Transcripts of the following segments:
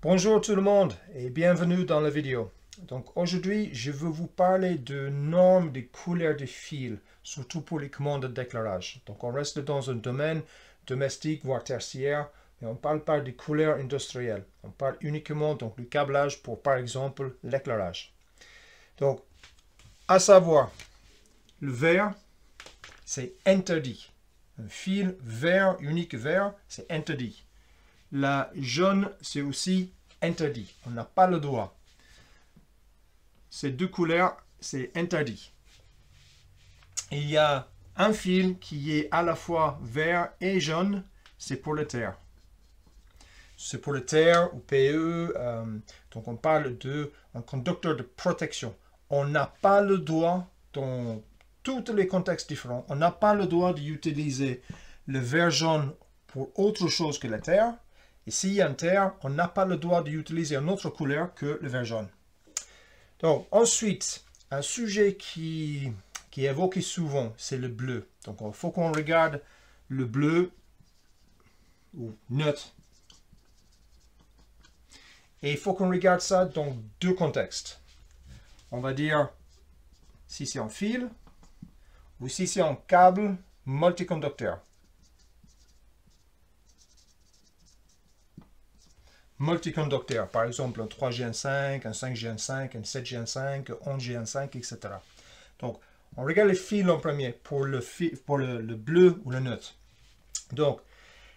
Bonjour tout le monde et bienvenue dans la vidéo. Donc aujourd'hui, je veux vous parler de normes de couleurs de fil, surtout pour les commandes de d'éclairage. Donc on reste dans un domaine domestique voire tertiaire, mais on ne parle pas des couleurs industrielles. On parle uniquement donc du câblage pour par exemple l'éclairage. Donc, à savoir, le vert, c'est interdit. Un fil vert, unique vert, c'est interdit. La jaune, c'est aussi interdit. On n'a pas le droit. Ces deux couleurs, c'est interdit. Il y a un fil qui est à la fois vert et jaune, c'est pour le terre. C'est pour le terre ou PE. Donc on parle d'un conducteur de protection. On n'a pas le droit, dans tous les contextes différents, on n'a pas le droit d'utiliser le vert jaune pour autre chose que la terre. Et s'il y a une terre, on n'a pas le droit d'utiliser une autre couleur que le vert jaune. Donc ensuite, un sujet qui est évoqué souvent, c'est le bleu. Donc il faut qu'on regarde le bleu ou neutre. Et il faut qu'on regarde ça dans deux contextes. On va dire si c'est en fil ou si c'est en câble multiconducteur. Multiconducteur, par exemple un 3GN5, un 5GN5, un 7GN5, un 11GN5, etc. Donc, on regarde les fils en premier pour le bleu ou le neutre. Donc,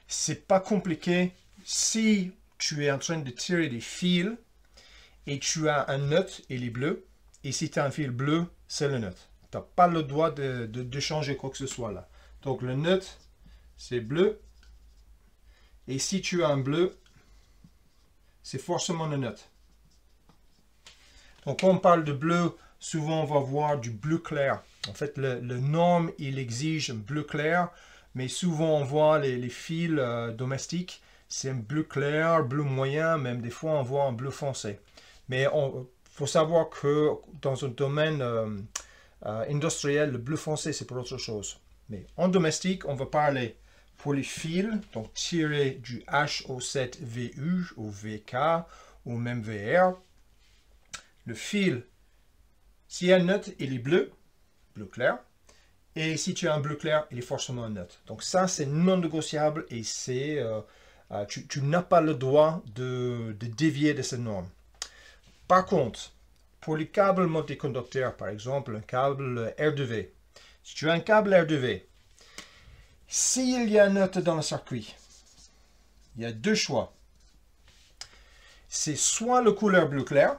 c'est pas compliqué. Si tu es en train de tirer des fils et tu as un neutre, il est bleu. Et si tu as un fil bleu, c'est le neutre. Tu n'as pas le droit de changer quoi que ce soit là. Donc, le neutre, c'est bleu. Et si tu as un bleu, c'est forcément le neutre. Donc, quand on parle de bleu, souvent on va voir du bleu clair. En fait, le norme, il exige un bleu clair, mais souvent on voit les fils domestiques, c'est un bleu clair, bleu moyen, même des fois on voit un bleu foncé. Mais il faut savoir que dans un domaine industriel, le bleu foncé, c'est pour autre chose. Mais en domestique, on va parler pour les fils, donc tirés du HO7VU ou VK ou même VR. Le fil, s'il y a un neutre, il est bleu, bleu clair. Et si tu as un bleu clair, il est forcément un neutre. Donc ça, c'est non négociable et tu n'as pas le droit de dévier de cette norme. Par contre, pour les câbles multiconducteurs, par exemple, un câble R2V. Si tu as un câble R2V, s'il y a un neutre dans le circuit, il y a deux choix. C'est soit la couleur bleu clair,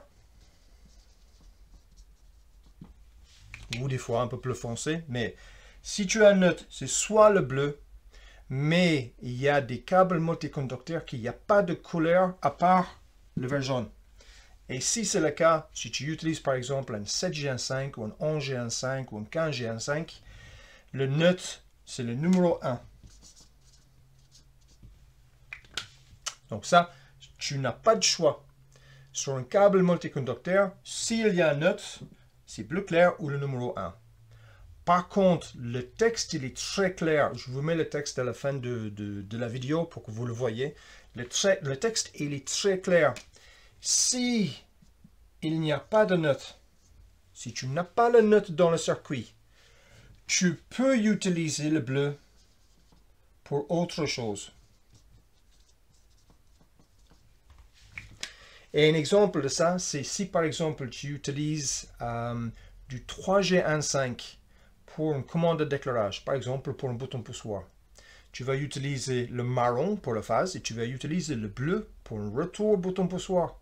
ou des fois un peu plus foncé, mais si tu as un neutre, c'est soit le bleu, mais il y a des câbles multiconducteurs qui n'y a pas de couleur à part le vert jaune. Et si c'est le cas, si tu utilises par exemple un 7GN5 ou un 11GN5 ou un 15GN5, le neutre, c'est le numéro 1. Donc ça, tu n'as pas de choix. Sur un câble multiconducteur, s'il y a un neutre, c'est bleu clair ou le numéro 1. Par contre, le texte, il est très clair. Je vous mets le texte à la fin de la vidéo pour que vous le voyez. Le texte, il est très clair. Si il n'y a pas de neutre, si tu n'as pas le neutre dans le circuit, tu peux utiliser le bleu pour autre chose. Et un exemple de ça, c'est si par exemple tu utilises du 3GN5 pour une commande d'éclairage, par exemple pour un bouton poussoir. Tu vas utiliser le marron pour la phase et tu vas utiliser le bleu pour un retour bouton poussoir.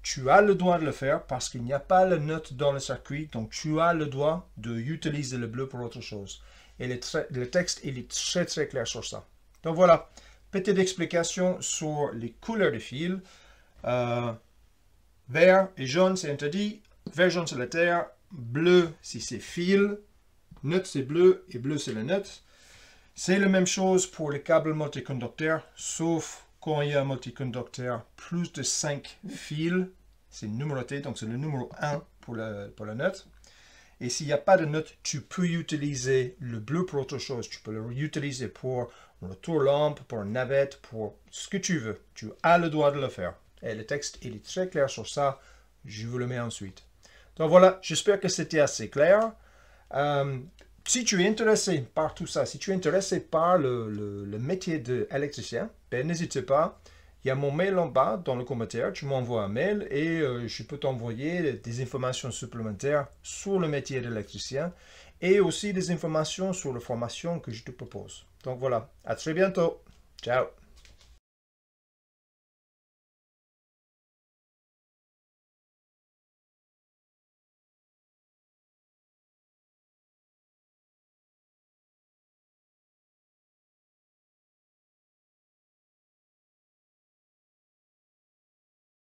Tu as le droit de le faire parce qu'il n'y a pas le neutre dans le circuit, donc tu as le droit d'utiliser le bleu pour autre chose. Et le texte, il est très très clair sur ça. Donc voilà, petite explication sur les couleurs de fils. Vert et jaune, c'est interdit. Vert jaune, c'est la terre. Bleu, si c'est fil. Neutre, c'est bleu et bleu, c'est le neutre. C'est la même chose pour les câbles multiconducteurs, sauf quand il y a un multiconducteur plus de 5 fils, c'est numéroté, donc c'est le numéro 1 pour le neutre. Et s'il n'y a pas de neutre, tu peux utiliser le bleu pour autre chose. Tu peux l'utiliser pour un retour lampe, pour une navette, pour ce que tu veux. Tu as le droit de le faire. Et le texte, il est très clair sur ça. Je vous le mets ensuite. Donc voilà, j'espère que c'était assez clair. Si tu es intéressé par tout ça, si tu es intéressé par le métier d'électricien, ben n'hésite pas. Il y a mon mail en bas dans le commentaire. Tu m'envoies un mail et je peux t'envoyer des informations supplémentaires sur le métier d'électricien et aussi des informations sur la formation que je te propose. Donc voilà, à très bientôt. Ciao.